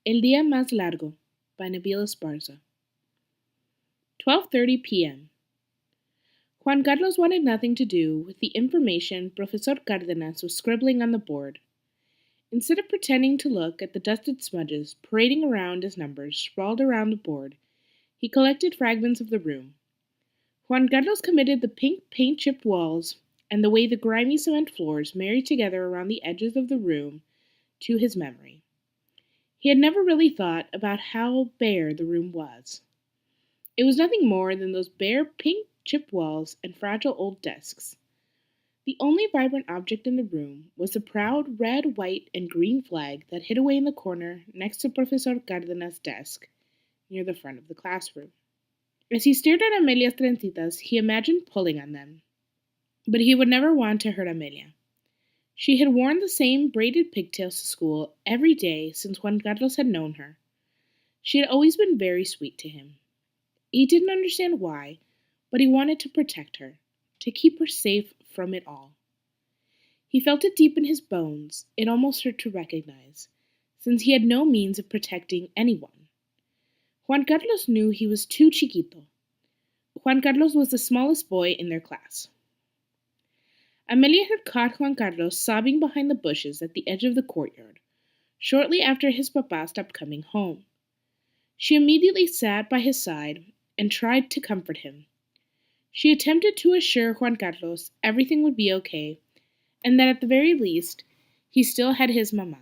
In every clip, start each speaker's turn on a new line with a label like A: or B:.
A: El día más largo by Nabill Esparza. 12:30 p.m. Juan Carlos wanted nothing to do with the information Professor Cárdenas was scribbling on the board. Instead of pretending to look at the dusted smudges parading around as numbers sprawled around the board, he collected fragments of the room. Juan Carlos committed the pink paint-chipped walls and the way the grimy cement floors married together around the edges of the room to his memory. He had never really thought about how bare the room was. It was nothing more than those bare pink chipped walls and fragile old desks. The only vibrant object in the room was the proud red, white, and green flag that hid away in the corner next to Professor Cárdenas' desk, near the front of the classroom. As he stared at Amelia's trencitas, he imagined pulling on them. But he would never want to hurt Amelia. She had worn the same braided pigtails to school every day since Juan Carlos had known her. She had always been very sweet to him. He didn't understand why, but he wanted to protect her, to keep her safe from it all. He felt it deep in his bones, it almost hurt to recognize, since he had no means of protecting anyone. Juan Carlos knew he was too chiquito. Juan Carlos was the smallest boy in their class. Amelia had caught Juan Carlos sobbing behind the bushes at the edge of the courtyard, shortly after his papa stopped coming home. She immediately sat by his side and tried to comfort him. She attempted to assure Juan Carlos everything would be okay, and that at the very least, he still had his mamá.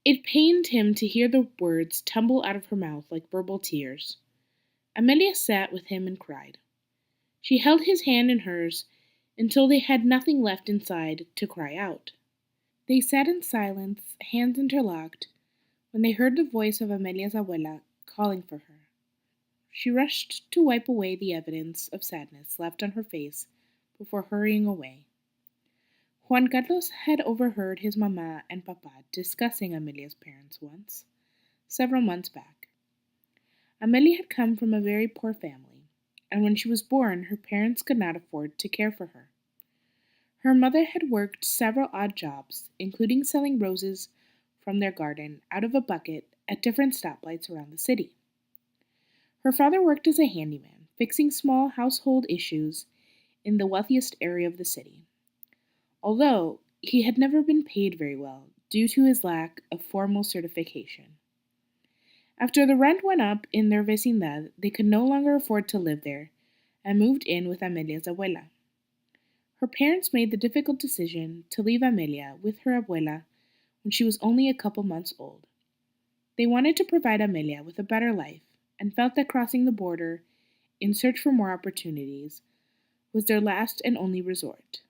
A: It pained him to hear the words tumble out of her mouth like verbal tears. Amelia sat with him and cried. She held his hand in hers until they had nothing left inside to cry out. They sat in silence, hands interlocked, when they heard the voice of Amelia's abuela calling for her. She rushed to wipe away the evidence of sadness left on her face before hurrying away. Juan Carlos had overheard his mamá and papa discussing Amelia's parents once, several months back. Amelia had come from a very poor family, and when she was born, her parents could not afford to care for her. Her mother had worked several odd jobs, including selling roses from their garden out of a bucket at different stoplights around the city. Her father worked as a handyman, fixing small household issues in the wealthiest area of the city, although he had never been paid very well due to his lack of formal certification. After the rent went up in their vecindad, they could no longer afford to live there and moved in with Amelia's abuela. Her parents made the difficult decision to leave Amelia with her abuela when she was only a couple months old. They wanted to provide Amelia with a better life and felt that crossing the border in search for more opportunities was their last and only resort.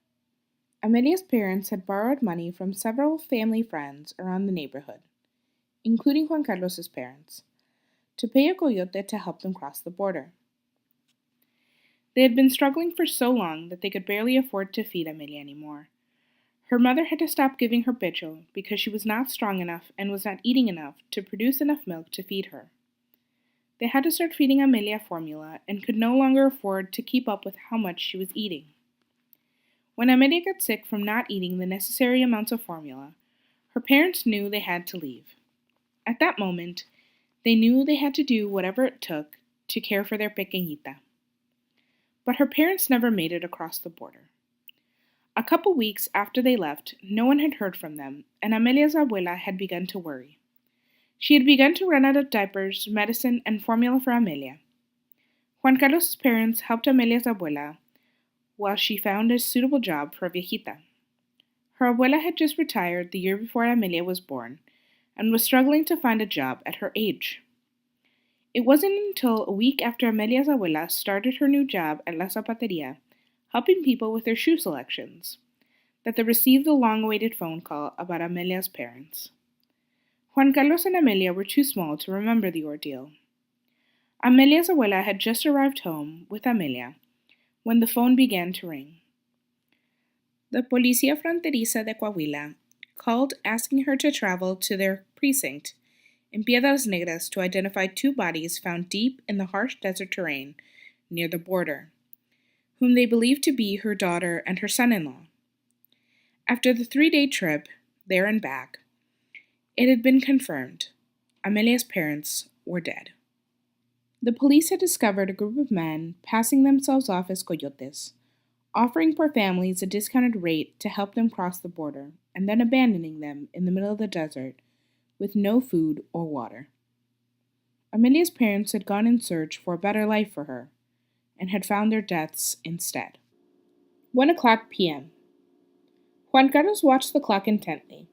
A: Amelia's parents had borrowed money from several family friends around the neighborhood, including Juan Carlos's parents, to pay a coyote to help them cross the border. They had been struggling for so long that they could barely afford to feed Amelia anymore. Her mother had to stop giving her pecho because she was not strong enough and was not eating enough to produce enough milk to feed her. They had to start feeding Amelia formula and could no longer afford to keep up with how much she was eating. When Amelia got sick from not eating the necessary amounts of formula, her parents knew they had to leave. At that moment, they knew they had to do whatever it took to care for their pequeñita. But her parents never made it across the border. A couple weeks after they left, no one had heard from them, and Amelia's abuela had begun to worry. She had begun to run out of diapers, medicine, and formula for Amelia. Juan Carlos's parents helped Amelia's abuela while she found a suitable job for Viejita. Her abuela had just retired the year before Amelia was born and was struggling to find a job at her age. It wasn't until a week after Amelia's abuela started her new job at La Zapateria, helping people with their shoe selections, that they received the long-awaited phone call about Amelia's parents. Juan Carlos and Amelia were too small to remember the ordeal. Amelia's abuela had just arrived home with Amelia when the phone began to ring. The Policía Fronteriza de Coahuila called asking her to travel to their precinct in Piedras Negras to identify two bodies found deep in the harsh desert terrain near the border, whom they believed to be her daughter and her son-in-law. After the 3-day trip, there and back, it had been confirmed. Amelia's parents were dead. The police had discovered a group of men passing themselves off as coyotes, offering poor families a discounted rate to help them cross the border, and then abandoning them in the middle of the desert with no food or water. Amelia's parents had gone in search for a better life for her, and had found their deaths instead. 1 o'clock p.m. Juan Carlos watched the clock intently.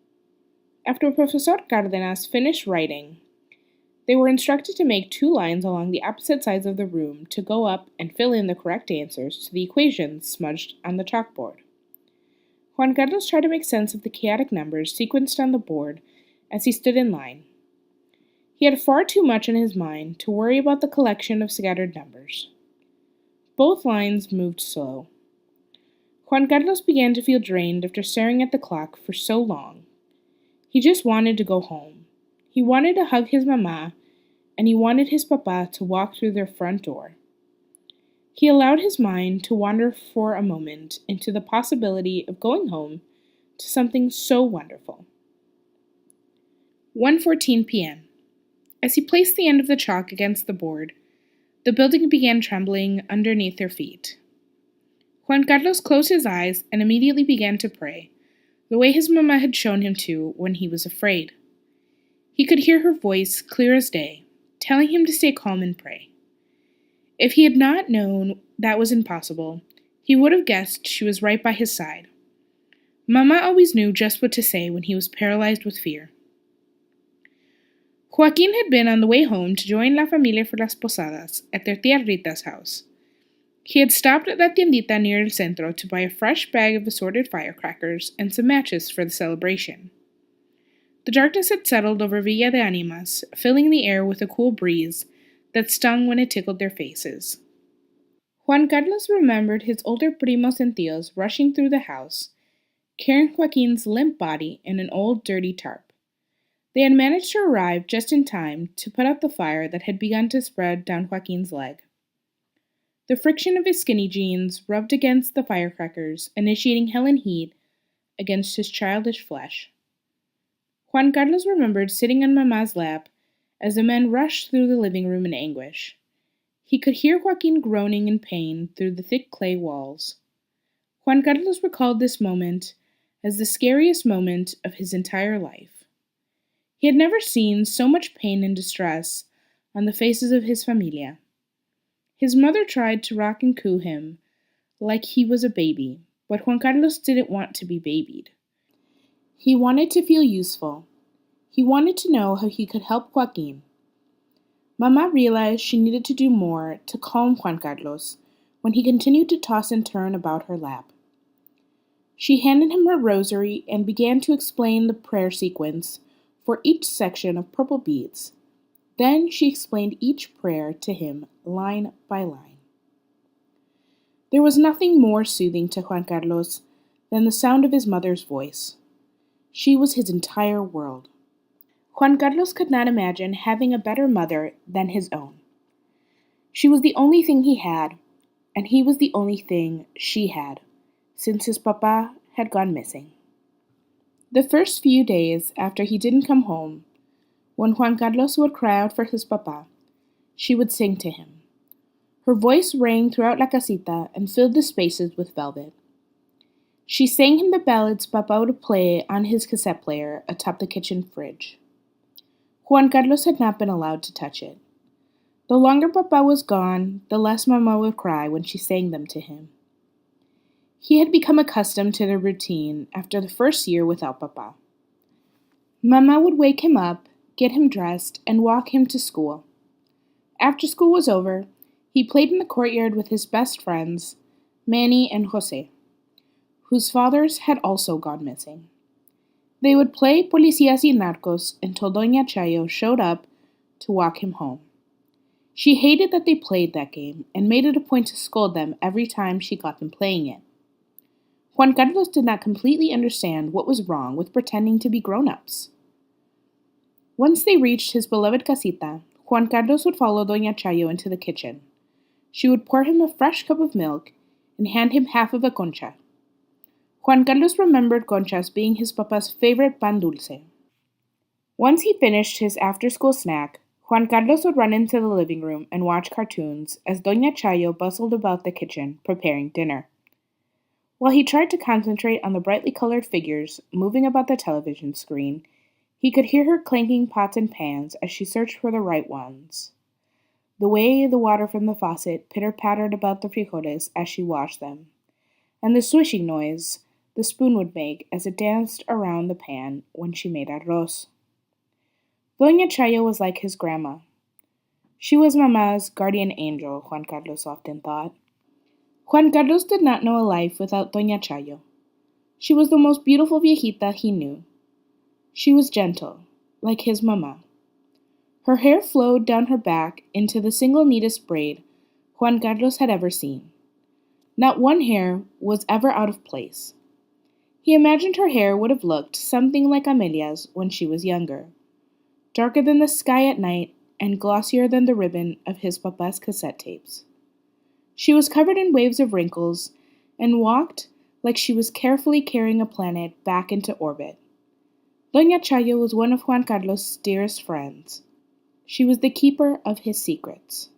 A: After Professor Cárdenas finished writing, they were instructed to make 2 lines along the opposite sides of the room to go up and fill in the correct answers to the equations smudged on the chalkboard. Juan Carlos tried to make sense of the chaotic numbers sequenced on the board as he stood in line. He had far too much on his mind to worry about the collection of scattered numbers. Both lines moved slow. Juan Carlos began to feel drained after staring at the clock for so long. He just wanted to go home. He wanted to hug his mama, and he wanted his papa to walk through their front door. He allowed his mind to wander for a moment into the possibility of going home to something so wonderful. 1:14 p.m. As he placed the end of the chalk against the board, the building began trembling underneath their feet. Juan Carlos closed his eyes and immediately began to pray, the way his mama had shown him to when he was afraid. He could hear her voice clear as day, telling him to stay calm and pray. If he had not known that was impossible, he would have guessed she was right by his side. Mama always knew just what to say when he was paralyzed with fear. Joaquin had been on the way home to join La Familia for las Posadas at their tia Rita's house. He had stopped at that tiendita near El Centro to buy a fresh bag of assorted firecrackers and some matches for the celebration. The darkness had settled over Villa de Animas, filling the air with a cool breeze that stung when it tickled their faces. Juan Carlos remembered his older primos and tios rushing through the house, carrying Joaquin's limp body in an old dirty tarp. They had managed to arrive just in time to put out the fire that had begun to spread down Joaquin's leg. The friction of his skinny jeans rubbed against the firecrackers, initiating hell and heat against his childish flesh. Juan Carlos remembered sitting on Mama's lap as the men rushed through the living room in anguish. He could hear Joaquin groaning in pain through the thick clay walls. Juan Carlos recalled this moment as the scariest moment of his entire life. He had never seen so much pain and distress on the faces of his familia. His mother tried to rock and coo him like he was a baby, but Juan Carlos didn't want to be babied. He wanted to feel useful. He wanted to know how he could help Joaquin. Mama realized she needed to do more to calm Juan Carlos when he continued to toss and turn about her lap. She handed him her rosary and began to explain the prayer sequence for each section of purple beads. Then she explained each prayer to him line by line. There was nothing more soothing to Juan Carlos than the sound of his mother's voice. She was his entire world. Juan Carlos could not imagine having a better mother than his own. She was the only thing he had, and he was the only thing she had, since his papa had gone missing. The first few days after he didn't come home, when Juan Carlos would cry out for his papa, she would sing to him. Her voice rang throughout La Casita and filled the spaces with velvet. She sang him the ballads Papa would play on his cassette player atop the kitchen fridge. Juan Carlos had not been allowed to touch it. The longer Papa was gone, the less Mama would cry when she sang them to him. He had become accustomed to the routine after the first year without Papa. Mama would wake him up, get him dressed, and walk him to school. After school was over, he played in the courtyard with his best friends, Manny and Jose, whose fathers had also gone missing. They would play Policías y Narcos until Doña Chayo showed up to walk him home. She hated that they played that game and made it a point to scold them every time she got them playing it. Juan Carlos did not completely understand what was wrong with pretending to be grown-ups. Once they reached his beloved casita, Juan Carlos would follow Doña Chayo into the kitchen. She would pour him a fresh cup of milk and hand him half of a concha. Juan Carlos remembered conchas being his papa's favorite pan dulce. Once he finished his after-school snack, Juan Carlos would run into the living room and watch cartoons as Doña Chayo bustled about the kitchen preparing dinner. While he tried to concentrate on the brightly colored figures moving about the television screen, he could hear her clanking pots and pans as she searched for the right ones. The way the water from the faucet pitter-pattered about the frijoles as she washed them, and the swishing noise the spoon would make as it danced around the pan when she made arroz. Doña Chaya was like his grandma. She was Mama's guardian angel, Juan Carlos often thought. Juan Carlos did not know a life without Doña Chayo. She was the most beautiful viejita he knew. She was gentle, like his mama. Her hair flowed down her back into the single neatest braid Juan Carlos had ever seen. Not one hair was ever out of place. He imagined her hair would have looked something like Amelia's when she was younger, darker than the sky at night and glossier than the ribbon of his papa's cassette tapes. She was covered in waves of wrinkles and walked like she was carefully carrying a planet back into orbit. Doña Chayo was one of Juan Carlos' dearest friends. She was the keeper of his secrets.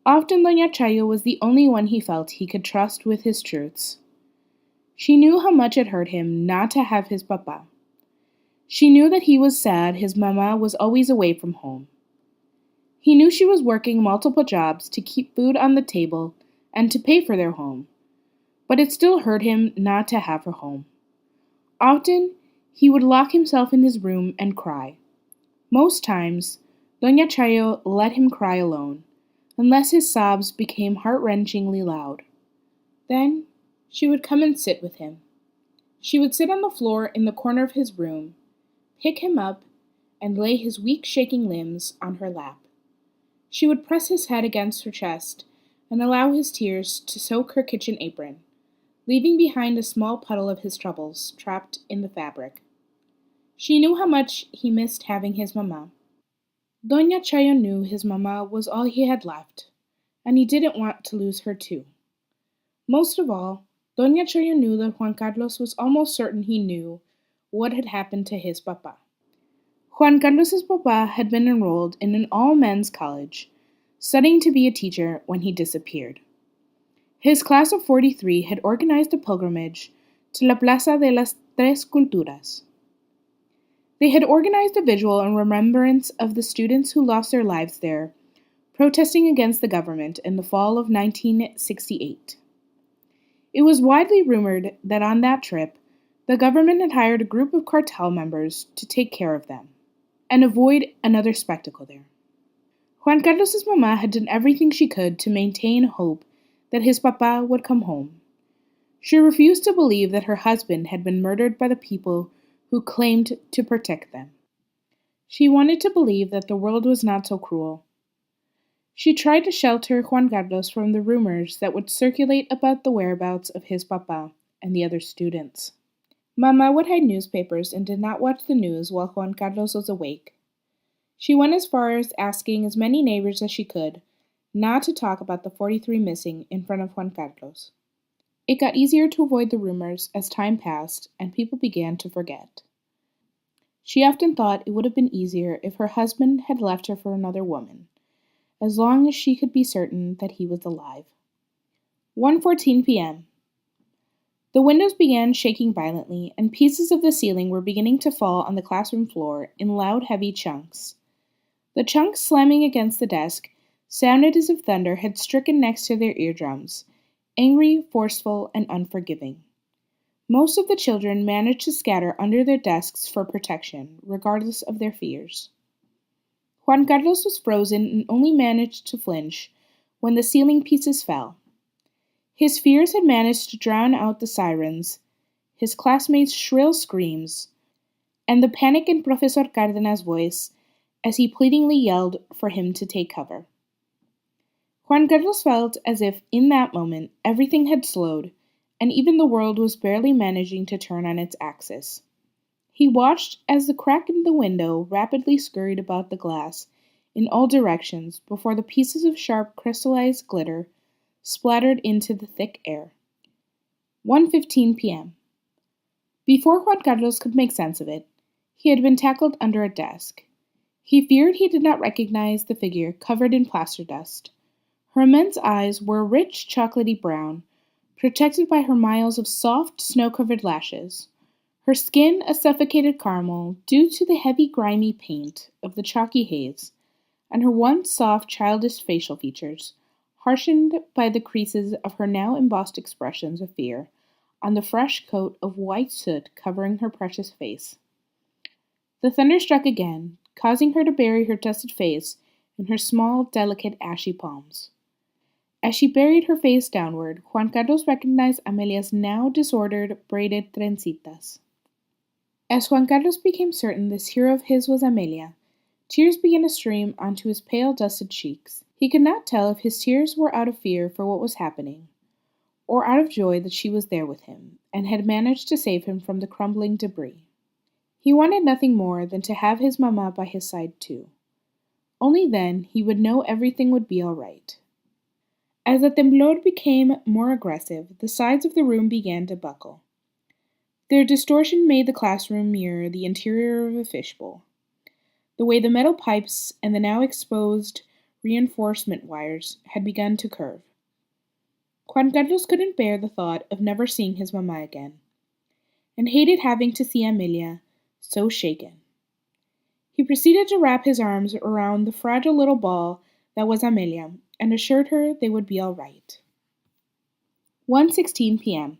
A: Often Doña Chayo was the only one he felt he could trust with his truths. She knew how much it hurt him not to have his papa. She knew that he was sad his mama was always away from home. He knew she was working multiple jobs to keep food on the table and to pay for their home, but it still hurt him not to have her home. Often, he would lock himself in his room and cry. Most times, Doña Chayo let him cry alone, unless his sobs became heart-wrenchingly loud. Then, she would come and sit with him. She would sit on the floor in the corner of his room, pick him up, and lay his weak shaking limbs on her lap. She would press his head against her chest and allow his tears to soak her kitchen apron, leaving behind a small puddle of his troubles trapped in the fabric. She knew how much he missed having his mama. Doña Chayo knew his mama was all he had left, and he didn't want to lose her too. Most of all, Doña Chayo knew that Juan Carlos was almost certain he knew what had happened to his papa. Juan Carlos's papa had been enrolled in an all-men's college, studying to be a teacher when he disappeared. His class of 43 had organized a pilgrimage to la Plaza de las Tres Culturas. They had organized a vigil in remembrance of the students who lost their lives there, protesting against the government in the fall of 1968. It was widely rumored that on that trip, the government had hired a group of cartel members to take care of them and avoid another spectacle there. Juan Carlos's mama had done everything she could to maintain hope that his papa would come home. She refused to believe that her husband had been murdered by the people who claimed to protect them. She wanted to believe that the world was not so cruel. She tried to shelter Juan Carlos from the rumors that would circulate about the whereabouts of his papa and the other students. Mama would hide newspapers and did not watch the news while Juan Carlos was awake. She went as far as asking as many neighbors as she could not to talk about the 43 missing in front of Juan Carlos. It got easier to avoid the rumors as time passed and people began to forget. She often thought it would have been easier if her husband had left her for another woman, as long as she could be certain that he was alive. 1:14 p.m. The windows began shaking violently, and pieces of the ceiling were beginning to fall on the classroom floor in loud, heavy chunks. The chunks slamming against the desk sounded as if thunder had stricken next to their eardrums, angry, forceful, and unforgiving. Most of the children managed to scatter under their desks for protection, regardless of their fears. Juan Carlos was frozen and only managed to flinch when the ceiling pieces fell. His fears had managed to drown out the sirens, his classmates' shrill screams, and the panic in Professor Cárdenas' voice as he pleadingly yelled for him to take cover. Juan Carlos felt as if, in that moment, everything had slowed, and even the world was barely managing to turn on its axis. He watched as the crack in the window rapidly scurried about the glass in all directions before the pieces of sharp crystallized glitter splattered into the thick air. 1:15 p.m. Before Juan Carlos could make sense of it, He had been tackled under a desk. He feared he did not recognize the figure covered in plaster dust. Her immense eyes were a rich chocolatey brown, protected by her miles of soft, snow-covered lashes. Her skin a suffocated caramel due to the heavy, grimy paint of the chalky haze, and her once soft, childish facial features, harshened by the creases of her now embossed expressions of fear on the fresh coat of white soot covering her precious face. The thunder struck again, causing her to bury her dusted face in her small, delicate, ashy palms. As she buried her face downward, Juan Carlos recognized Amelia's now disordered, braided trencitas. As Juan Carlos became certain this hero of his was Amelia, tears began to stream onto his pale, dusted cheeks. He could not tell if his tears were out of fear for what was happening, or out of joy that she was there with him, and had managed to save him from the crumbling debris. He wanted nothing more than to have his mamma by his side too. Only then he would know everything would be all right. As the temblor became more aggressive, the sides of the room began to buckle. Their distortion made the classroom mirror the interior of a fishbowl. The way the metal pipes and the now exposed reinforcement wires had begun to curve. Juan Carlos couldn't bear the thought of never seeing his mamma again, and hated having to see Amelia so shaken. He proceeded to wrap his arms around the fragile little ball that was Amelia, and assured her they would be all right. 1:16 p.m.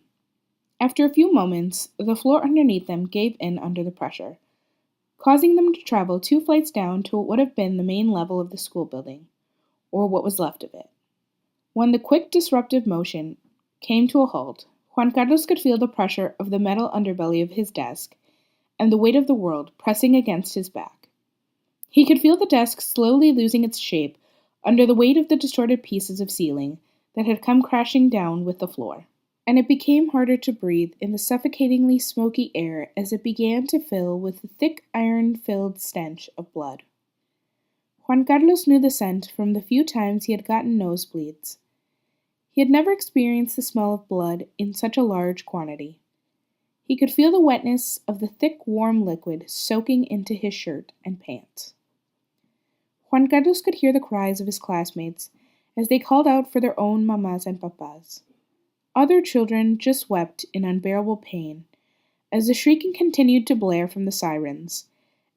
A: After a few moments, the floor underneath them gave in under the pressure, causing them to travel 2 flights down to what would have been the main level of the school building, or what was left of it. When the quick disruptive motion came to a halt, Juan Carlos could feel the pressure of the metal underbelly of his desk and the weight of the world pressing against his back. He could feel the desk slowly losing its shape under the weight of the distorted pieces of ceiling that had come crashing down with the floor, and it became harder to breathe in the suffocatingly smoky air as it began to fill with the thick iron-filled stench of blood. Juan Carlos knew the scent from the few times he had gotten nosebleeds. He had never experienced the smell of blood in such a large quantity. He could feel the wetness of the thick, warm liquid soaking into his shirt and pants. Juan Carlos could hear the cries of his classmates as they called out for their own mammas and papas. Other children just wept in unbearable pain as the shrieking continued to blare from the sirens,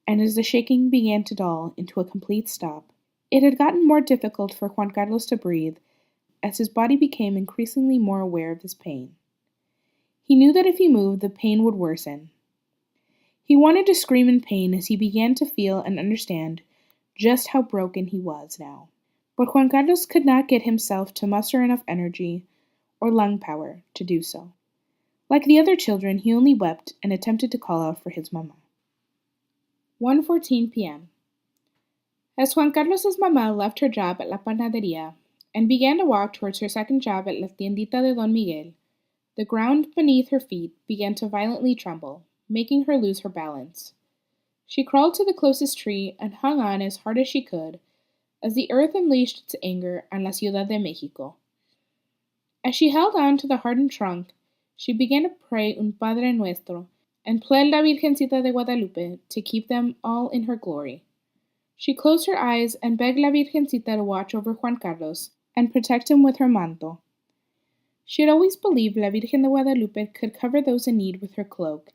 A: and as the shaking began to dull into a complete stop. It had gotten more difficult for Juan Carlos to breathe as his body became increasingly more aware of his pain. He knew that if he moved, the pain would worsen. He wanted to scream in pain as he began to feel and understand just how broken he was now. But Juan Carlos could not get himself to muster enough energy or lung power to do so. Like the other children, he only wept and attempted to call out for his mamma. 1:14 p.m. As Juan Carlos's mamma left her job at La Panadería and began to walk towards her second job at La Tiendita de Don Miguel, the ground beneath her feet began to violently tremble, making her lose her balance. She crawled to the closest tree and hung on as hard as she could, as the earth unleashed its anger on La Ciudad de Mexico. As she held on to the hardened trunk, she began to pray un Padre Nuestro and pled la Virgencita de Guadalupe to keep them all in her glory. She closed her eyes and begged la Virgencita to watch over Juan Carlos and protect him with her manto. She had always believed la Virgen de Guadalupe could cover those in need with her cloak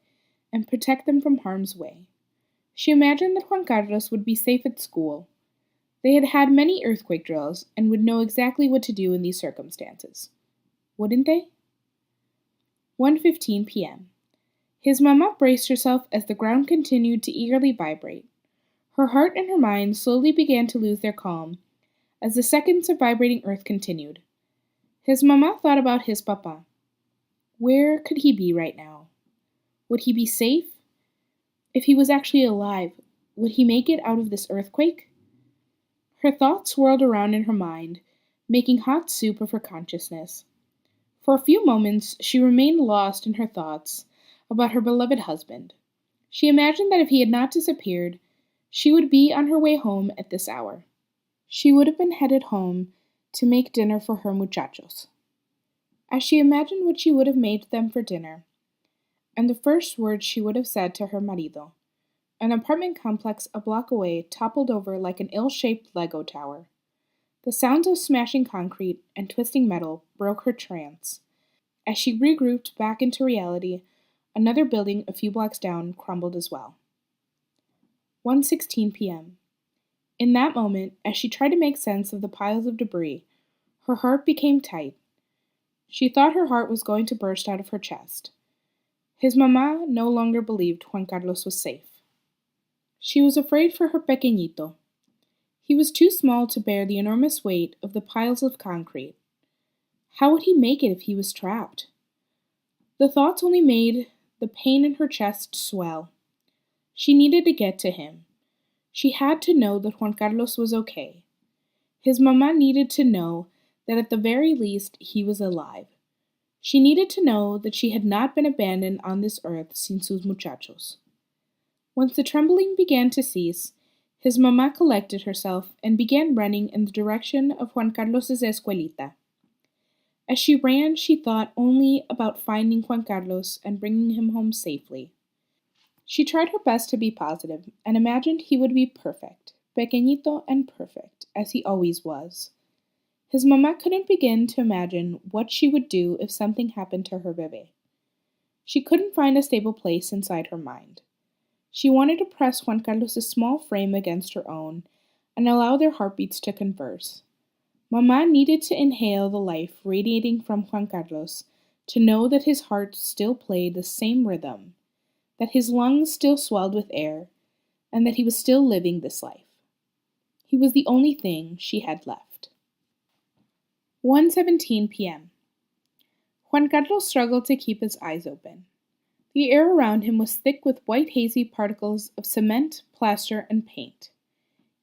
A: and protect them from harm's way. She imagined that Juan Carlos would be safe at school. They had had many earthquake drills and would know exactly what to do in these circumstances. Wouldn't they? 1:15 p.m. His mamma braced herself as the ground continued to eagerly vibrate. Her heart and her mind slowly began to lose their calm as the seconds of vibrating earth continued. His mamma thought about his papa. Where could he be right now? Would he be safe? If he was actually alive, would he make it out of this earthquake? Her thoughts swirled around in her mind, making hot soup of her consciousness. For a few moments she remained lost in her thoughts about her beloved husband. She imagined that if he had not disappeared, she would be on her way home at this hour. She would have been headed home to make dinner for her muchachos. As she imagined what she would have made them for dinner, and the first words she would have said to her marido, An apartment complex a block away toppled over like an ill-shaped Lego tower. The sounds of smashing concrete and twisting metal broke her trance. As she regrouped back into reality, another building a few blocks down crumbled as well. 1:16 p.m. In that moment, as she tried to make sense of the piles of debris, her heart became tight. She thought her heart was going to burst out of her chest. His mamá no longer believed Juan Carlos was safe. She was afraid for her pequeñito. He was too small to bear the enormous weight of the piles of concrete. How would he make it if he was trapped? The thoughts only made the pain in her chest swell. She needed to get to him. She had to know that Juan Carlos was okay. His mamá needed to know that at the very least he was alive. She needed to know that she had not been abandoned on this earth sin sus muchachos. Once the trembling began to cease, his mamá collected herself and began running in the direction of Juan Carlos's escuelita. As she ran, she thought only about finding Juan Carlos and bringing him home safely. She tried her best to be positive and imagined he would be perfect, pequeñito and perfect, as he always was. His mamá couldn't begin to imagine what she would do if something happened to her bebé. She couldn't find a stable place inside her mind. She wanted to press Juan Carlos's small frame against her own and allow their heartbeats to converse. Mamá needed to inhale the life radiating from Juan Carlos to know that his heart still played the same rhythm, that his lungs still swelled with air, and that he was still living this life. He was the only thing she had left. 1:17 p.m. Juan Carlos struggled to keep his eyes open. The air around him was thick with white hazy particles of cement, plaster, and paint.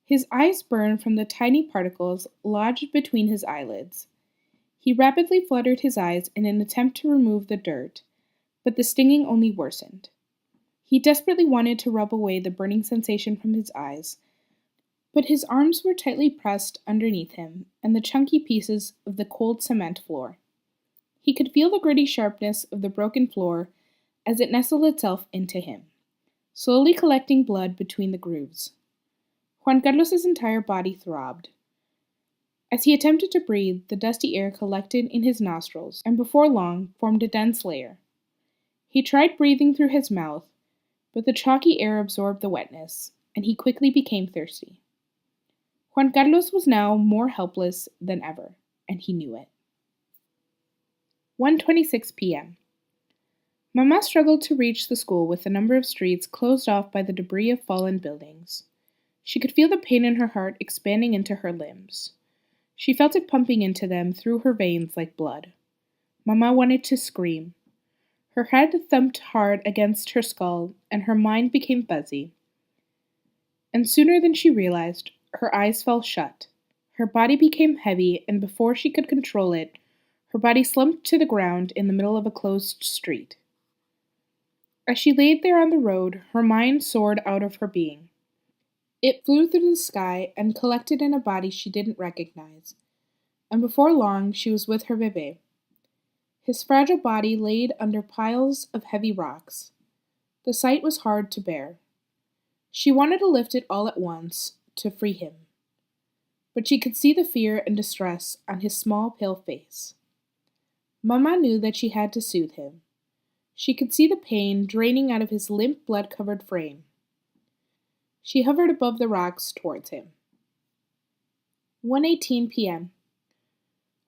A: His eyes burned from the tiny particles lodged between his eyelids. He rapidly fluttered his eyes in an attempt to remove the dirt, but the stinging only worsened. He desperately wanted to rub away the burning sensation from his eyes, but his arms were tightly pressed underneath him and the chunky pieces of the cold cement floor. He could feel the gritty sharpness of the broken floor as it nestled itself into him, slowly collecting blood between the grooves. Juan Carlos's entire body throbbed. As he attempted to breathe, the dusty air collected in his nostrils and before long formed a dense layer. He tried breathing through his mouth, but the chalky air absorbed the wetness, and he quickly became thirsty. Juan Carlos was now more helpless than ever, and he knew it. 1:26 p.m. Mamá struggled to reach the school with the number of streets closed off by the debris of fallen buildings. She could feel the pain in her heart expanding into her limbs. She felt it pumping into them through her veins like blood. Mamá wanted to scream. Her head thumped hard against her skull, and her mind became fuzzy. And sooner than she realized, her eyes fell shut. Her body became heavy, and before she could control it, her body slumped to the ground in the middle of a closed street. As she laid there on the road, her mind soared out of her being. It flew through the sky and collected in a body she didn't recognize, and before long she was with her bébé. His fragile body laid under piles of heavy rocks. The sight was hard to bear. She wanted to lift it all at once, to free him. But she could see the fear and distress on his small, pale face. Mamá knew that she had to soothe him. She could see the pain draining out of his limp, blood-covered frame. She hovered above the rocks towards him. 1:18 p.m.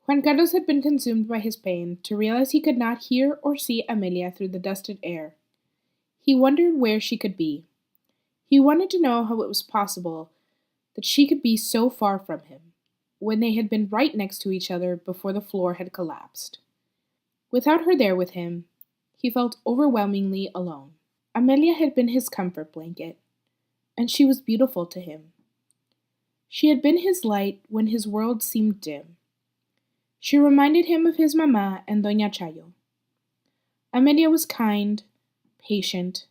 A: Juan Carlos had been consumed by his pain to realize he could not hear or see Amelia through the dusted air. He wondered where she could be. He wanted to know how it was possible that she could be so far from him, when they had been right next to each other before the floor had collapsed. Without her there with him, he felt overwhelmingly alone. Amelia had been his comfort blanket, and she was beautiful to him. She had been his light when his world seemed dim. She reminded him of his mamá and Doña Chayo. Amelia was kind, patient,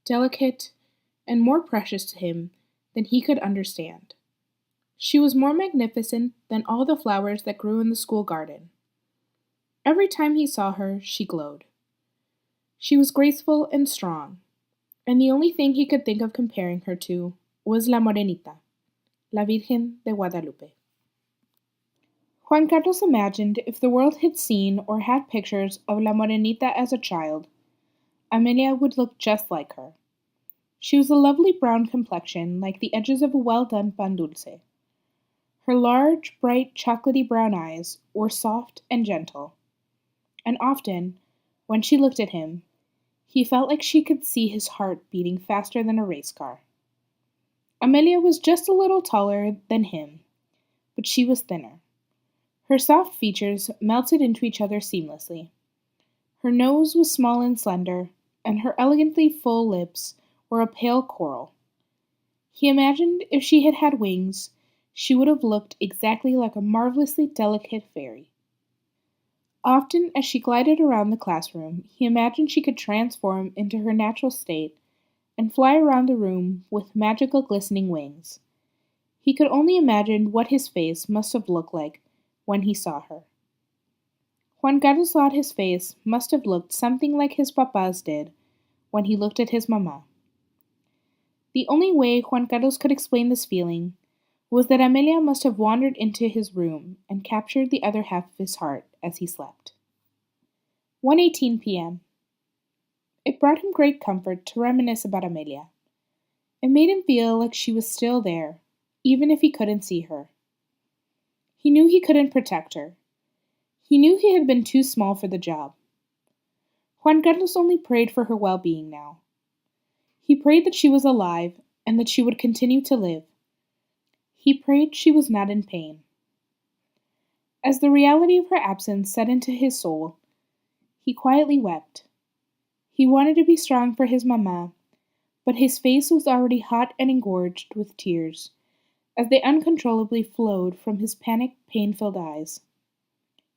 A: delicate, and more precious to him than he could understand. She was more magnificent than all the flowers that grew in the school garden. Every time he saw her, she glowed. She was graceful and strong. and the only thing he could think of comparing her to was La Morenita, La Virgen de Guadalupe. Juan Carlos imagined if the world had seen or had pictures of La Morenita as a child, Amelia would look just like her. She was a lovely brown complexion like the edges of a well-done pan dulce. Her large, bright, chocolatey brown eyes were soft and gentle, and often, when she looked at him, he felt like she could see his heart beating faster than a race car. Amelia was just a little taller than him, but she was thinner. Her soft features melted into each other seamlessly. Her nose was small and slender, and her elegantly full lips were a pale coral. He imagined if she had had wings, she would have looked exactly like a marvelously delicate fairy. Often, as she glided around the classroom, he imagined she could transform into her natural state and fly around the room with magical glistening wings. He could only imagine what his face must have looked like when he saw her. Juan Carlos thought his face must have looked something like his papa's did when he looked at his mamá. The only way Juan Carlos could explain this feeling was that Amelia must have wandered into his room and captured the other half of his heart as he slept. 1:18 p.m. It brought him great comfort to reminisce about Amelia. It made him feel like she was still there, even if he couldn't see her. He knew he couldn't protect her. He knew he had been too small for the job. Juan Carlos only prayed for her well-being now. He prayed that she was alive and that she would continue to live. He prayed she was not in pain. As the reality of her absence set into his soul, he quietly wept. He wanted to be strong for his mamá, but his face was already hot and engorged with tears, as they uncontrollably flowed from his panicked, pain-filled eyes.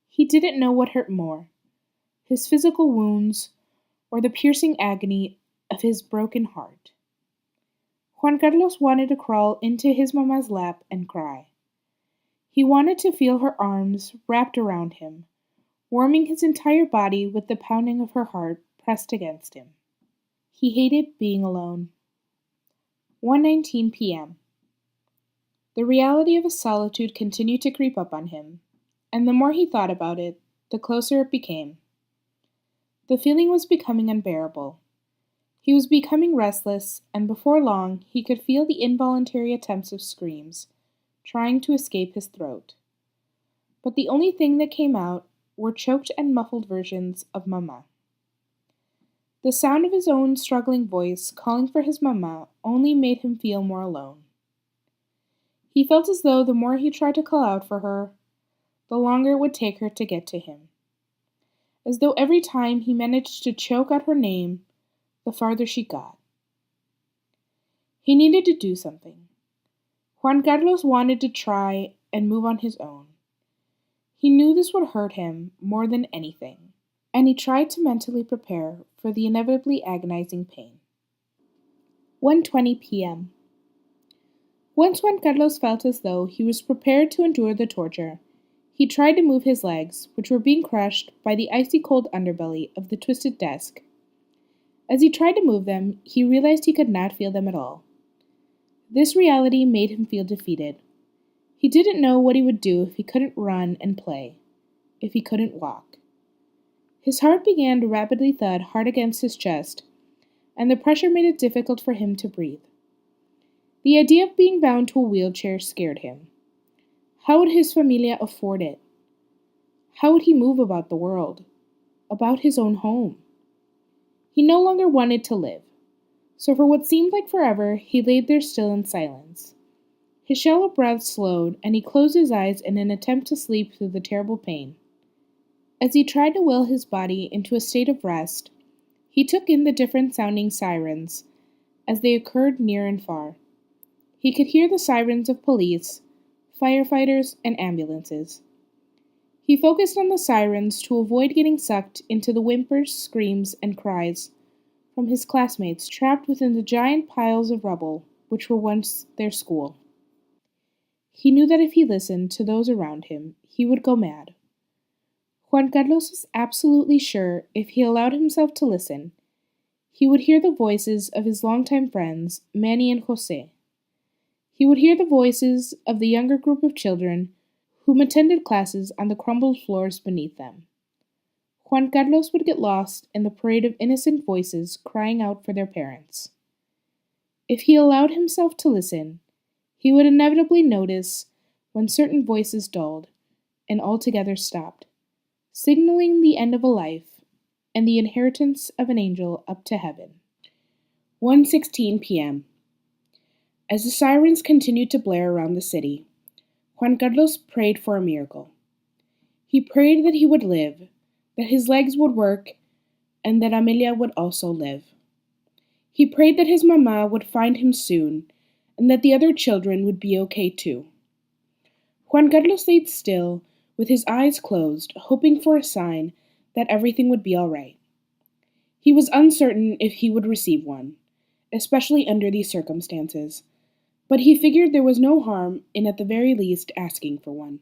A: He didn't know what hurt more, his physical wounds or the piercing agony of his broken heart. Juan Carlos wanted to crawl into his mamã's lap and cry. He wanted to feel her arms wrapped around him, warming his entire body with the pounding of her heart pressed against him. He hated being alone. 1:19 p.m. The reality of his solitude continued to creep up on him, and the more he thought about it, the closer it became. The feeling was becoming unbearable. He was becoming restless, and before long he could feel the involuntary attempts of screams, trying to escape his throat. But the only thing that came out were choked and muffled versions of Mama. The sound of his own struggling voice calling for his Mama only made him feel more alone. He felt as though the more he tried to call out for her, the longer it would take her to get to him. As though every time he managed to choke out her name, the farther she got. He needed to do something. Juan Carlos wanted to try and move on his own. He knew this would hurt him more than anything, and he tried to mentally prepare for the inevitably agonizing pain. 1:20 p.m. Once Juan Carlos felt as though he was prepared to endure the torture, he tried to move his legs, which were being crushed by the icy cold underbelly of the twisted desk. As he tried to move them, he realized he could not feel them at all. This reality made him feel defeated. He didn't know what he would do if he couldn't run and play, if he couldn't walk. His heart began to rapidly thud hard against his chest, and the pressure made it difficult for him to breathe. The idea of being bound to a wheelchair scared him. How would his familia afford it? How would he move about the world? About his own home? He no longer wanted to live, so for what seemed like forever, he laid there still in silence. His shallow breath slowed, and he closed his eyes in an attempt to sleep through the terrible pain. As he tried to will his body into a state of rest, he took in the different sounding sirens as they occurred near and far. He could hear the sirens of police, firefighters, and ambulances. He focused on the sirens to avoid getting sucked into the whimpers, screams, and cries from his classmates trapped within the giant piles of rubble which were once their school. He knew that if he listened to those around him, he would go mad. Juan Carlos was absolutely sure if he allowed himself to listen, He would hear the voices of his longtime friends, Manny and Jose. He would hear the voices of the younger group of children whom attended classes on the crumbled floors beneath them. Juan Carlos would get lost in the parade of innocent voices crying out for their parents. If he allowed himself to listen, he would inevitably notice when certain voices dulled and altogether stopped, signaling the end of a life and the inheritance of an angel up to heaven. 1:16 p.m. As the sirens continued to blare around the city, Juan Carlos prayed for a miracle. He prayed that he would live, that his legs would work, and that Amelia would also live. He prayed that his mama would find him soon, and that the other children would be okay too. Juan Carlos stayed still, with his eyes closed, hoping for a sign that everything would be all right. He was uncertain if he would receive one, especially under these circumstances, but he figured there was no harm in at the very least asking for one.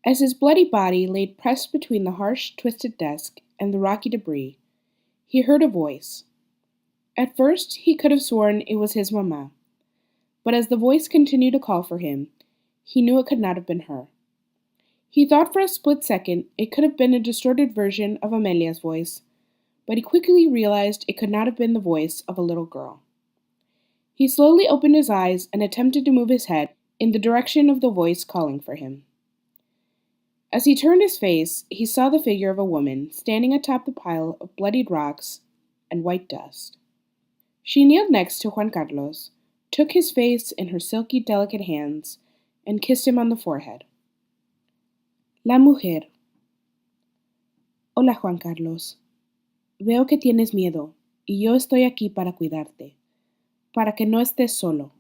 A: As his bloody body lay pressed between the harsh, twisted desk and the rocky debris, he heard a voice. At first, he could have sworn it was his mama, but as the voice continued to call for him, he knew it could not have been her. He thought for a split second it could have been a distorted version of Amelia's voice, but he quickly realized it could not have been the voice of a little girl. He slowly opened his eyes and attempted to move his head in the direction of the voice calling for him. As he turned his face, he saw the figure of a woman standing atop the pile of bloodied rocks and white dust. She kneeled next to Juan Carlos, took his face in her silky, delicate hands, and kissed him on the forehead. La mujer. Hola, Juan Carlos. Veo que tienes miedo, y yo estoy aquí para cuidarte, para que no estés solo.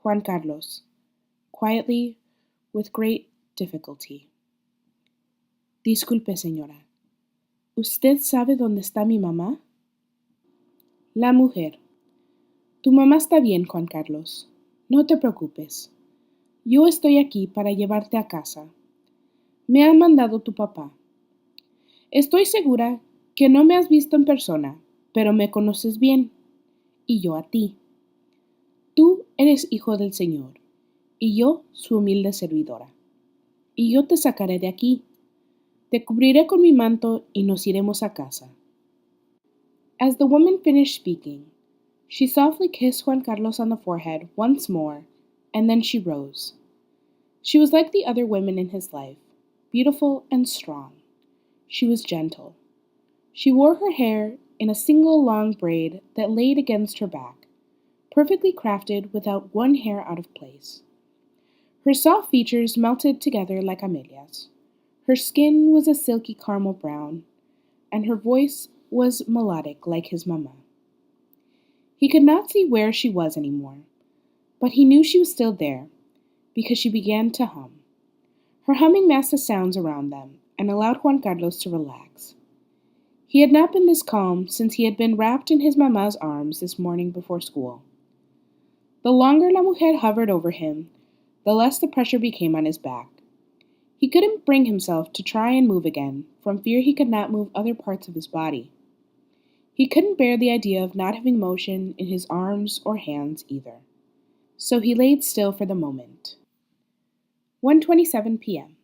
A: Juan Carlos, quietly, with great difficulty. Disculpe, señora. ¿Usted sabe dónde está mi mamá? La mujer. Tu mamá está bien, Juan Carlos. No te preocupes. Yo estoy aquí para llevarte a casa. Me ha mandado tu papá. Estoy segura que no me has visto en persona, pero me conoces bien, y yo a ti. Tú eres hijo del Señor, y yo su humilde servidora. Y yo te sacaré de aquí. Te cubriré con mi manto y nos iremos a casa. As the woman finished speaking, she softly kissed Juan Carlos on the forehead once more, and then she rose. She was like the other women in his life, beautiful and strong. She was gentle. She wore her hair in a single long braid that laid against her back, perfectly crafted without one hair out of place. Her soft features melted together like Amelia's. Her skin was a silky caramel brown, and her voice was melodic like his mama. He could not see where she was anymore, but he knew she was still there, because she began to hum. Her humming masked the sounds around them and allowed Juan Carlos to relax. He had not been this calm since he had been wrapped in his mama's arms this morning before school. The longer La Mujer hovered over him, the less the pressure became on his back. He couldn't bring himself to try and move again, from fear he could not move other parts of his body. He couldn't bear the idea of not having motion in his arms or hands either. So he laid still for the moment. 1:27 p.m.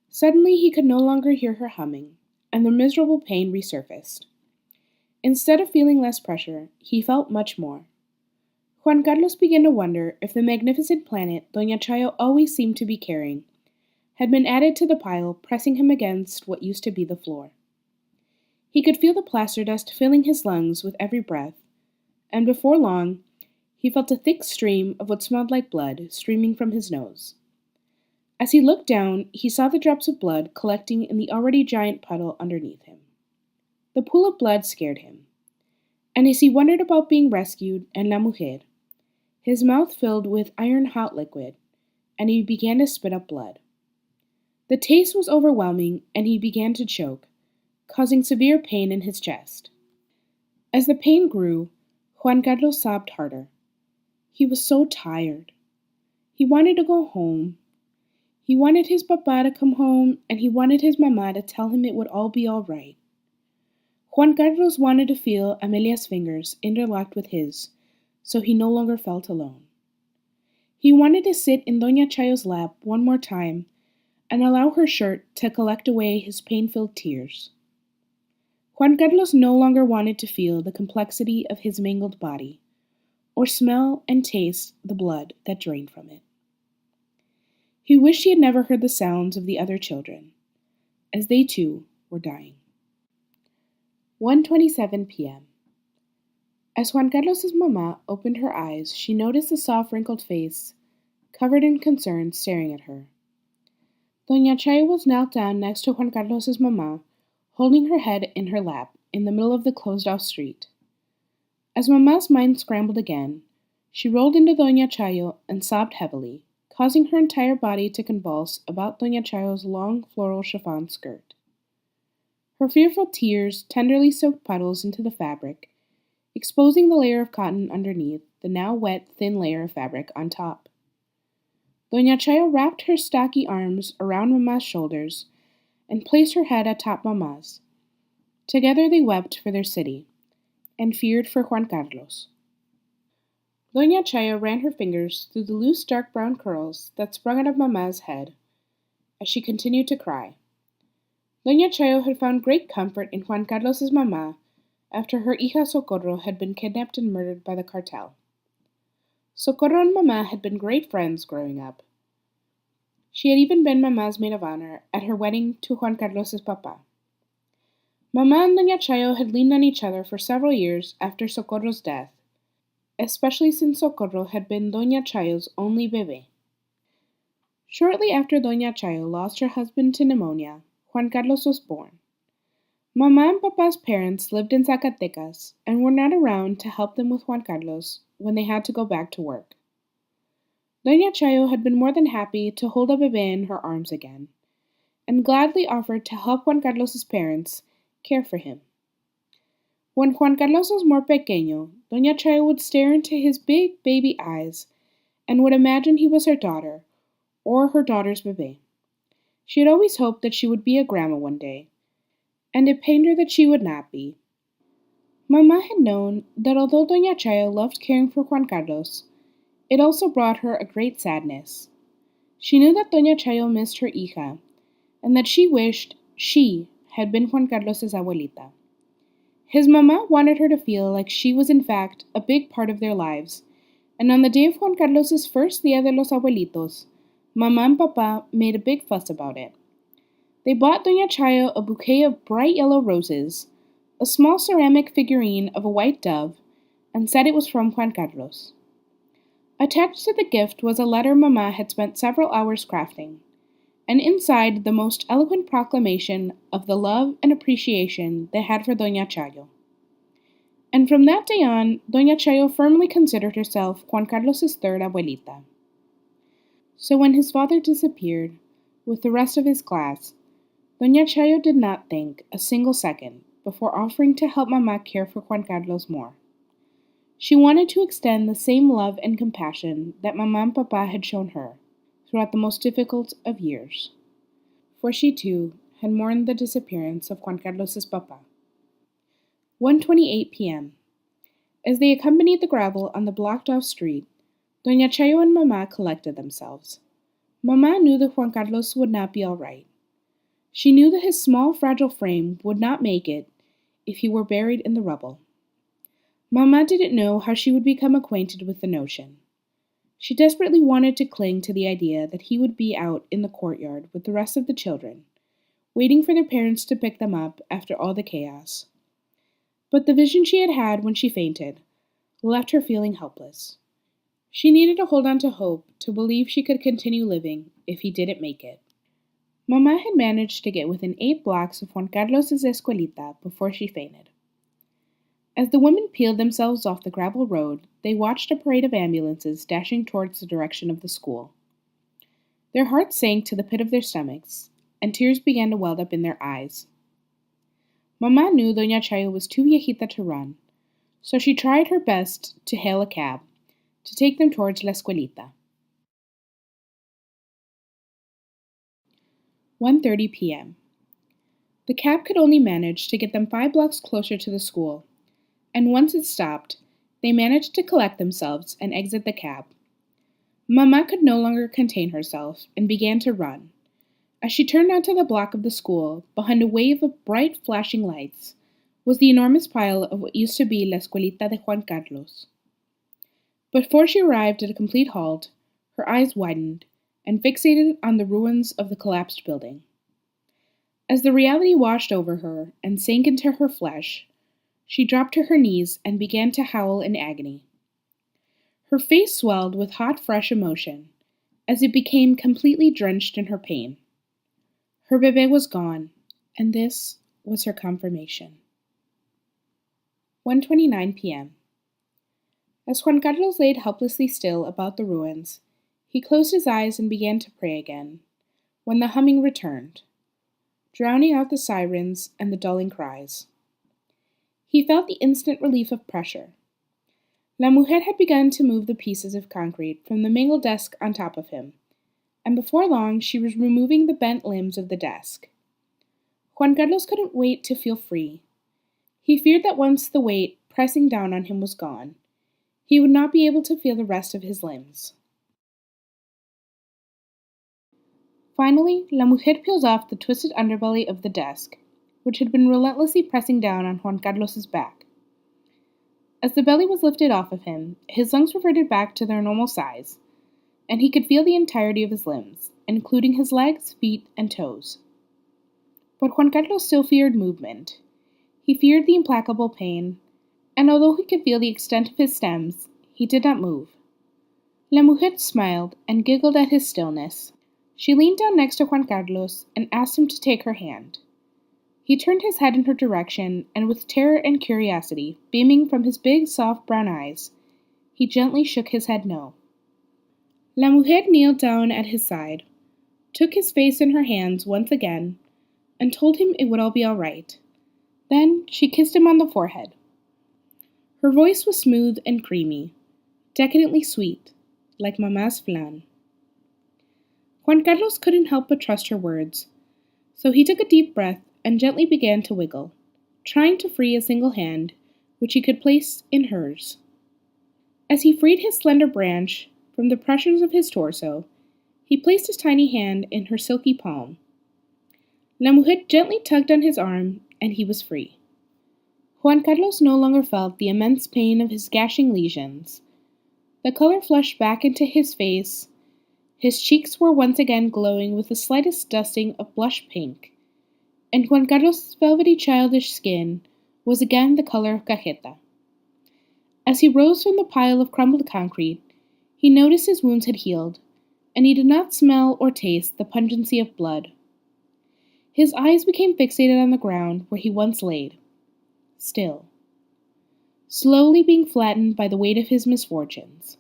A: Suddenly he could no longer hear her humming, and the miserable pain resurfaced. Instead of feeling less pressure, he felt much more. Juan Carlos began to wonder if the magnificent planet Doña Chayo always seemed to be carrying had been added to the pile, pressing him against what used to be the floor. He could feel the plaster dust filling his lungs with every breath, and before long, he felt a thick stream of what smelled like blood streaming from his nose. As he looked down, he saw the drops of blood collecting in the already giant puddle underneath him. The pool of blood scared him, and as he wondered about being rescued and La Mujer, his mouth filled with iron-hot liquid, and he began to spit up blood. The taste was overwhelming, and he began to choke, causing severe pain in his chest. As the pain grew, Juan Carlos sobbed harder. He was so tired. He wanted to go home. He wanted his papa to come home, and he wanted his mama to tell him it would all be all right. Juan Carlos wanted to feel Amelia's fingers interlocked with his, so he no longer felt alone. He wanted to sit in Doña Chayo's lap one more time and allow her shirt to collect away his pain-filled tears. Juan Carlos no longer wanted to feel the complexity of his mangled body, or smell and taste the blood that drained from it. He wished he had never heard the sounds of the other children, as they too were dying. 1:27 p.m. As Juan Carlos's mamá opened her eyes, she noticed a soft wrinkled face, covered in concern, staring at her. Doña Chayo was knelt down next to Juan Carlos's mamá, holding her head in her lap in the middle of the closed-off street. As Mama's mind scrambled again, she rolled into Doña Chayo and sobbed heavily, causing her entire body to convulse about Doña Chayo's long floral chiffon skirt. Her fearful tears tenderly soaked puddles into the fabric, exposing the layer of cotton underneath the now wet thin layer of fabric on top. Doña Chayo wrapped her stocky arms around Mama's shoulders and placed her head atop Mama's. Together they wept for their city, and feared for Juan Carlos. Doña Chayo ran her fingers through the loose dark brown curls that sprung out of Mama's head as she continued to cry. Doña Chayo had found great comfort in Juan Carlos's mamá after her hija Socorro had been kidnapped and murdered by the cartel. Socorro and Mamá had been great friends growing up. She had even been Mama's maid of honor at her wedding to Juan Carlos's papá. Mamá and Doña Chayo had leaned on each other for several years after Socorro's death, especially since Socorro had been Doña Chayo's only bebé. Shortly after Doña Chayo lost her husband to pneumonia, Juan Carlos was born. Mamá and Papa's parents lived in Zacatecas and were not around to help them with Juan Carlos when they had to go back to work. Doña Chayo had been more than happy to hold a bebé in her arms again, and gladly offered to help Juan Carlos's parents care for him. When Juan Carlos was more pequeño, Doña Chayo would stare into his big baby eyes and would imagine he was her daughter, or her daughter's bebé. She had always hoped that she would be a grandma one day, and it pained her that she would not be. Mamá had known that although Doña Chayo loved caring for Juan Carlos, it also brought her a great sadness. She knew that Doña Chayo missed her hija, and that she wished she had been Juan Carlos's abuelita. His mamá wanted her to feel like she was in fact a big part of their lives, and on the day of Juan Carlos's first Dia de los Abuelitos, Mamá and Papá made a big fuss about it. They bought Doña Chayo a bouquet of bright yellow roses, a small ceramic figurine of a white dove, and said it was from Juan Carlos. Attached to the gift was a letter Mamá had spent several hours crafting, and inside the most eloquent proclamation of the love and appreciation they had for Doña Chayo. And from that day on, Doña Chayo firmly considered herself Juan Carlos's third abuelita. So when his father disappeared, with the rest of his class, Doña Chayo did not think a single second before offering to help Mamá care for Juan Carlos more. She wanted to extend the same love and compassion that Mamá and Papá had shown her throughout the most difficult of years, for she too had mourned the disappearance of Juan Carlos's papá. 1:28 p.m. As they accompanied the gravel on the blocked-off street, Doña Chayo and Mamá collected themselves. Mamá knew that Juan Carlos would not be all right. She knew that his small, fragile frame would not make it if he were buried in the rubble. Mamá didn't know how she would become acquainted with the notion. She desperately wanted to cling to the idea that he would be out in the courtyard with the rest of the children, waiting for their parents to pick them up after all the chaos. But the vision she had had when she fainted left her feeling helpless. She needed to hold on to hope to believe she could continue living if he didn't make it. Mamá had managed to get within 8 blocks of Juan Carlos's escuelita before she fainted. As the women peeled themselves off the gravel road, they watched a parade of ambulances dashing towards the direction of the school. Their hearts sank to the pit of their stomachs, and tears began to well up in their eyes. Mamá knew Doña Chayo was too viejita to run, so she tried her best to hail a cab to take them towards la escuelita. 1:30 p.m. The cab could only manage to get them 5 blocks closer to the school, and once it stopped, they managed to collect themselves and exit the cab. Mama could no longer contain herself and began to run. As she turned onto the block of the school, behind a wave of bright flashing lights, was the enormous pile of what used to be La Escuelita de Juan Carlos. Before she arrived at a complete halt, her eyes widened and fixated on the ruins of the collapsed building. As the reality washed over her and sank into her flesh, she dropped to her knees and began to howl in agony. Her face swelled with hot, fresh emotion, as it became completely drenched in her pain. Her bebé was gone, and this was her confirmation. 1:29 p.m. As Juan Carlos laid helplessly still about the ruins, he closed his eyes and began to pray again, when the humming returned, drowning out the sirens and the dulling cries. He felt the instant relief of pressure. La Mujer had begun to move the pieces of concrete from the mangled desk on top of him, and before long she was removing the bent limbs of the desk. Juan Carlos couldn't wait to feel free. He feared that once the weight pressing down on him was gone, he would not be able to feel the rest of his limbs. Finally, La Mujer peels off the twisted underbelly of the desk, which had been relentlessly pressing down on Juan Carlos's back. As the belly was lifted off of him, his lungs reverted back to their normal size, and he could feel the entirety of his limbs, including his legs, feet, and toes. But Juan Carlos still feared movement. He feared the implacable pain, and although he could feel the extent of his stems, he did not move. La Mujer smiled and giggled at his stillness. She leaned down next to Juan Carlos and asked him to take her hand. He turned his head in her direction, and with terror and curiosity beaming from his big, soft brown eyes, he gently shook his head no. La Mujer kneeled down at his side, took his face in her hands once again, and told him it would all be all right. Then she kissed him on the forehead. Her voice was smooth and creamy, decadently sweet, like Mama's flan. Juan Carlos couldn't help but trust her words, so he took a deep breath and gently began to wiggle, trying to free a single hand, which he could place in hers. As he freed his slender branch from the pressures of his torso, he placed his tiny hand in her silky palm. La Mujer gently tugged on his arm, and he was free. Juan Carlos no longer felt the immense pain of his gashing lesions. The color flushed back into his face. His cheeks were once again glowing with the slightest dusting of blush pink, and Juan Carlos' velvety childish skin was again the color of cajeta. As he rose from the pile of crumbled concrete, he noticed his wounds had healed, and he did not smell or taste the pungency of blood. His eyes became fixated on the ground where he once laid, still, slowly being flattened by the weight of his misfortunes.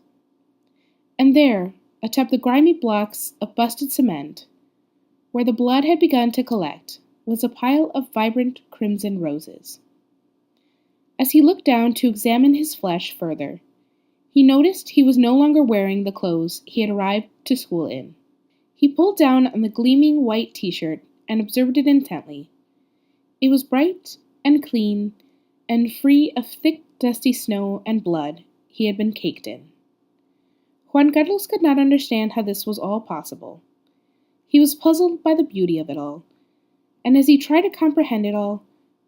A: And there, atop the grimy blocks of busted cement, where the blood had begun to collect, was a pile of vibrant crimson roses. As he looked down to examine his flesh further, he noticed he was no longer wearing the clothes he had arrived to school in. He pulled down on the gleaming white t-shirt and observed it intently. It was bright and clean and free of thick, dusty snow and blood he had been caked in. Juan Carlos could not understand how this was all possible. He was puzzled by the beauty of it all, and as he tried to comprehend it all,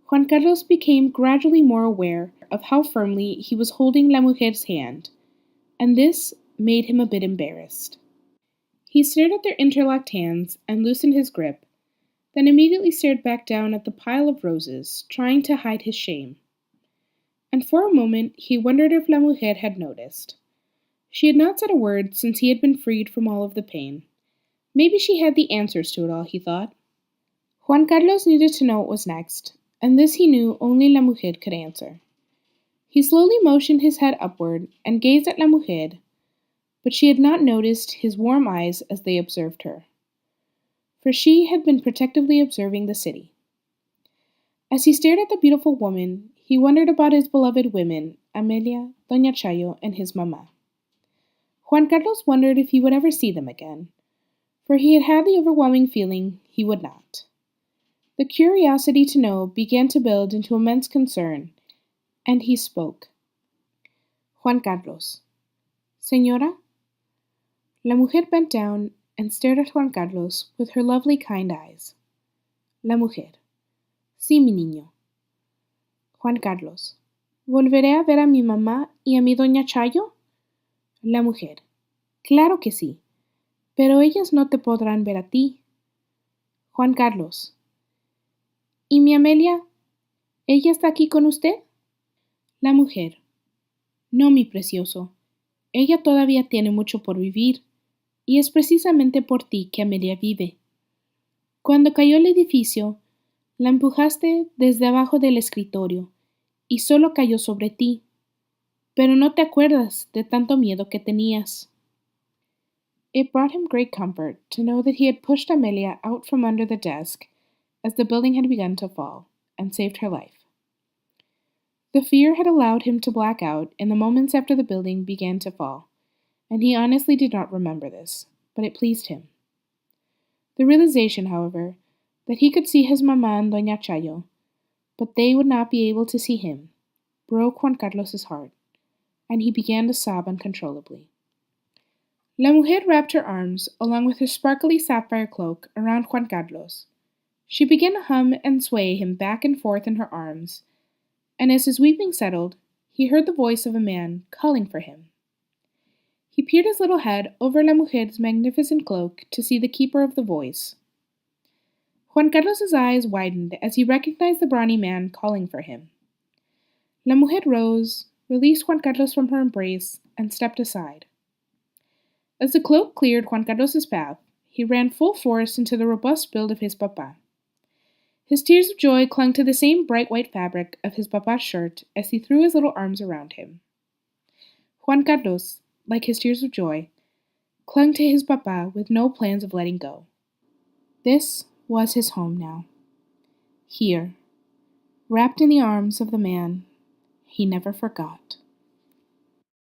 A: Juan Carlos became gradually more aware of how firmly he was holding La Mujer's hand, and this made him a bit embarrassed. He stared at their interlocked hands and loosened his grip, then immediately stared back down at the pile of roses, trying to hide his shame. And for a moment he wondered if La Mujer had noticed. She had not said a word since he had been freed from all of the pain. Maybe she had the answers to it all, he thought. Juan Carlos needed to know what was next, and this he knew only La Mujer could answer. He slowly motioned his head upward and gazed at La Mujer, but she had not noticed his warm eyes as they observed her, for she had been protectively observing the city. As he stared at the beautiful woman, he wondered about his beloved women, Amelia, Doña Chayo, and his mamá. Juan Carlos wondered if he would ever see them again, for he had had the overwhelming feeling he would not. The curiosity to know began to build into immense concern, and he spoke. Juan Carlos. Señora? La mujer bent down and stared at Juan Carlos with her lovely kind eyes. La mujer. Sí, mi niño. Juan Carlos. ¿Volveré a ver a mi mamá y a mi doña Chayo? La mujer. Claro que sí, pero ellas no te podrán ver a ti. Juan Carlos. ¿Y mi Amelia? ¿Ella está aquí con usted? La mujer. No, mi precioso. Ella todavía tiene mucho por vivir, y es precisamente por ti que Amelia vive. Cuando cayó el edificio, la empujaste desde abajo del escritorio, y solo cayó sobre ti, pero no te acuerdas de tanto miedo que tenías. It brought him great comfort to know that he had pushed Amelia out from under the desk as the building had begun to fall, and saved her life. The fear had allowed him to black out in the moments after the building began to fall, and he honestly did not remember this, but it pleased him. The realization, however, that he could see his mamá and Doña Chayo, but they would not be able to see him, broke Juan Carlos's heart, and he began to sob uncontrollably. La mujer wrapped her arms, along with her sparkly sapphire cloak, around Juan Carlos. She began to hum and sway him back and forth in her arms, and as his weeping settled, he heard the voice of a man calling for him. He peered his little head over La Mujer's magnificent cloak to see the keeper of the voice. Juan Carlos's eyes widened as he recognized the brawny man calling for him. La Mujer rose, released Juan Carlos from her embrace, and stepped aside. As the cloak cleared Juan Carlos's path, he ran full force into the robust build of his papa. His tears of joy clung to the same bright white fabric of his papa's shirt as he threw his little arms around him. Juan Carlos, like his tears of joy, clung to his papa with no plans of letting go. This was his home now. Here, wrapped in the arms of the man he never forgot.